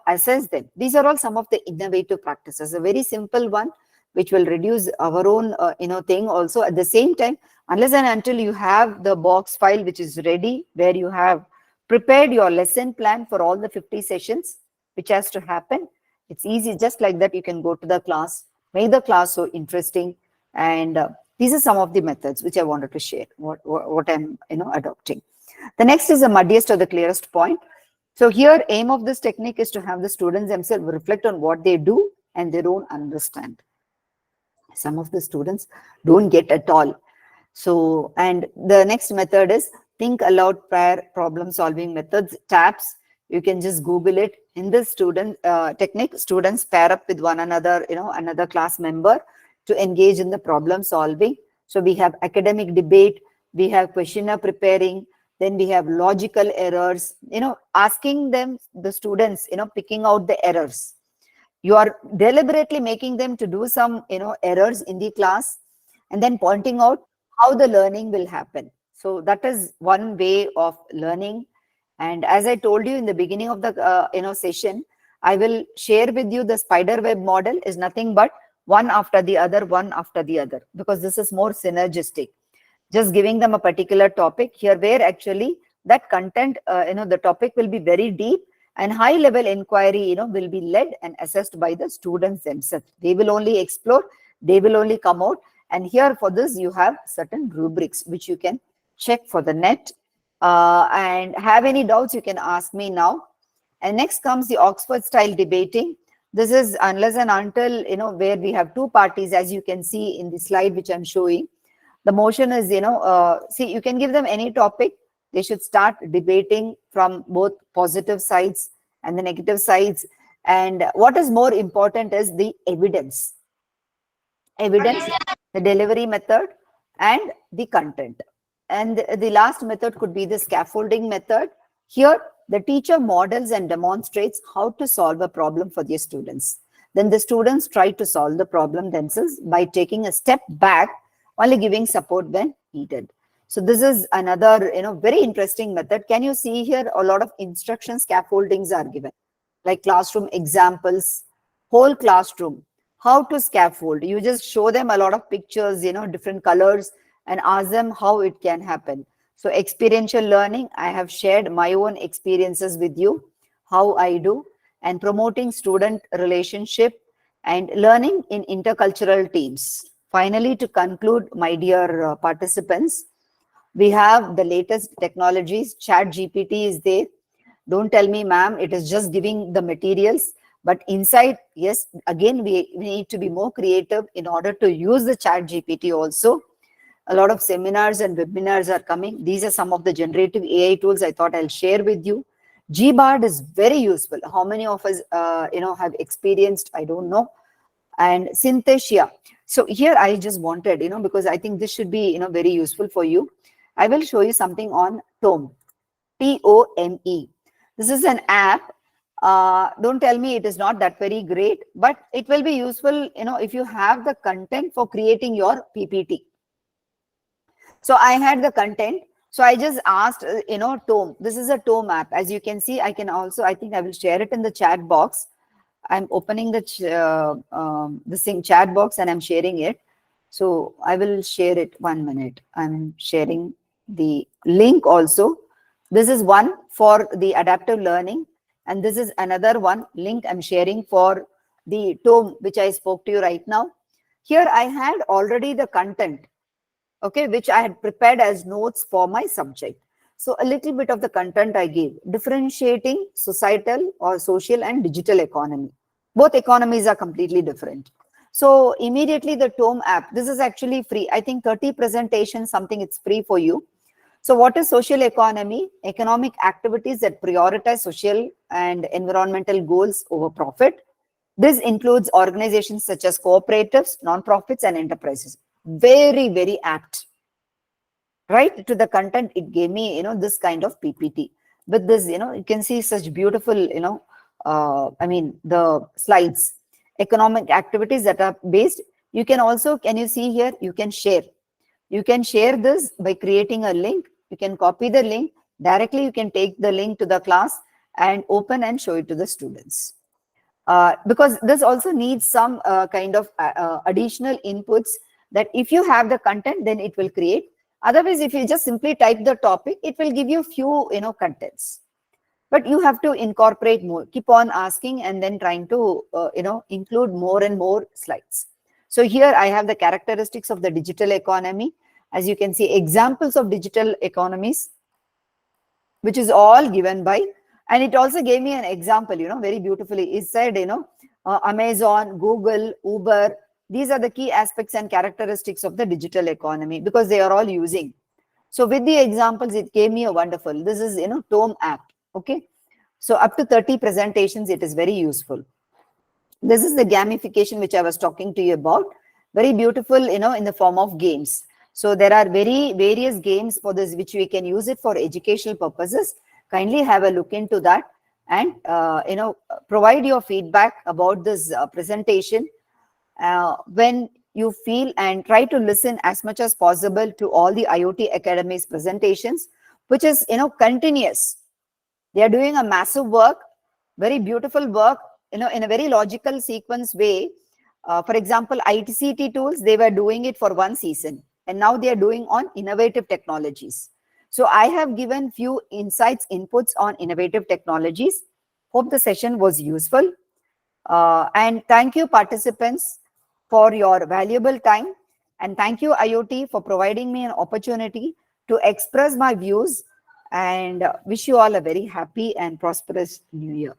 assess them. These are all some of the innovative practices. A very simple one, which will reduce our own, thing also. At the same time, unless and until you have the box file which is ready, where you have prepared your lesson plan for all the 50 sessions, which has to happen, it's easy. Just like that, you can go to the class, make the class so interesting. And these are some of the methods which I wanted to share, what I'm, adopting. The next is the muddiest or the clearest point. So here, aim of this technique is to have the students themselves reflect on what they do and they don't understand. Some of the students don't get at all. So, and the next method is think aloud pair problem solving methods, TAPS. You can just Google it. In this student technique, students pair up with one another, another class member to engage in the problem solving. So we have academic debate, we have questionnaire preparing, then we have logical errors, asking them, the students, picking out the errors. You are deliberately making them to do some, errors in the class and then pointing out how the learning will happen. So that is one way of learning. And as I told you in the beginning of the, session, I will share with you the spider web model is nothing but one after the other, because this is more synergistic. Just giving them a particular topic here where actually that content, the topic will be very deep, and high level inquiry, will be led and assessed by the students themselves. They will only explore, they will only come out. And here for this, you have certain rubrics which you can check for the net. And have any doubts, you can ask me now. And next comes the Oxford style debating. This is unless and until, where we have two parties, as you can see in the slide which I'm showing. The motion is, see, you can give them any topic. They should start debating from both positive sides and the negative sides. And what is more important is the evidence, the delivery method, and the content. And the last method could be the scaffolding method. Here, the teacher models and demonstrates how to solve a problem for their students. then the students try to solve the problem themselves by taking a step back, only giving support when needed. So this is another, very interesting method. Can you see here a lot of instruction scaffoldings are given, like classroom examples, whole classroom, how to scaffold. You just show them a lot of pictures, different colors, and ask them how it can happen. So experiential learning, I have shared my own experiences with you, how I do, and promoting student relationship and learning in intercultural teams. Finally, to conclude, my dear participants, we have the latest technologies. Chat GPT is there. Don't tell me, ma'am, it is just giving the materials. But inside, yes, again, we need to be more creative in order to use the Chat GPT also. A lot of seminars and webinars are coming. These are some of the generative AI tools I thought I'll share with you. Gboard is very useful. How many of us, have experienced? I don't know. And Synthesia. So here I just wanted, because I think this should be, very useful for you. I will show you something on Tome, Tome. This is an app. Don't tell me it is not that very great, but it will be useful, if you have the content for creating your PPT. So I had the content. So I just asked, Tome. This is a Tome app. As you can see, I can also, I think I will share it in the chat box. I'm opening the chat box and I'm sharing it. So I will share it 1 minute. I'm sharing the link also. This is one for the adaptive learning. And this is another one link I'm sharing for the Tome, which I spoke to you right now. Here I had already the content, okay, which I had prepared as notes for my subject. So a little bit of the content I gave, differentiating societal or social and digital economy. Both economies are completely different. So immediately the Tome app, this is actually free. I think 30 presentations, something it's free for you. So what is social economy? Economic activities that prioritize social and environmental goals over profit. This includes organizations such as cooperatives, non-profits, and enterprises. Very, very apt. Right to the content, it gave me, this kind of PPT. With this, you can see such beautiful, the slides. Economic activities that are based. You can also, can you see here, you can share. You can share this by creating a link. You can copy the link. Directly, you can take the link to the class and open and show it to the students. Because this also needs some kind of additional inputs, that if you have the content, then it will create. Otherwise, if you just simply type the topic, it will give you few, contents. But you have to incorporate more, keep on asking and then trying to, include more and more slides. So here I have the characteristics of the digital economy. As you can see, examples of digital economies, which is all given by, and it also gave me an example, very beautifully. It said, Amazon, Google, Uber, these are the key aspects and characteristics of the digital economy because they are all using. So with the examples, it gave me a wonderful, this is, Tome app. Okay. So up to 30 presentations, it is very useful. This is the gamification which I was talking to you about. Very beautiful, in the form of games. So there are various games for this, which we can use it for educational purposes. Kindly have a look into that and, provide your feedback about this presentation when you feel, and try to listen as much as possible to all the IoT Academy's presentations, which is, continuous. They are doing a massive work, very beautiful work, in a very logical sequence way. For example, ITCT tools, they were doing it for one season, and now they are doing on innovative technologies. So I have given few insights, inputs on innovative technologies. Hope the session was useful. And thank you, participants, for your valuable time. And thank you, IoT, for providing me an opportunity to express my views, and wish you all a very happy and prosperous new year.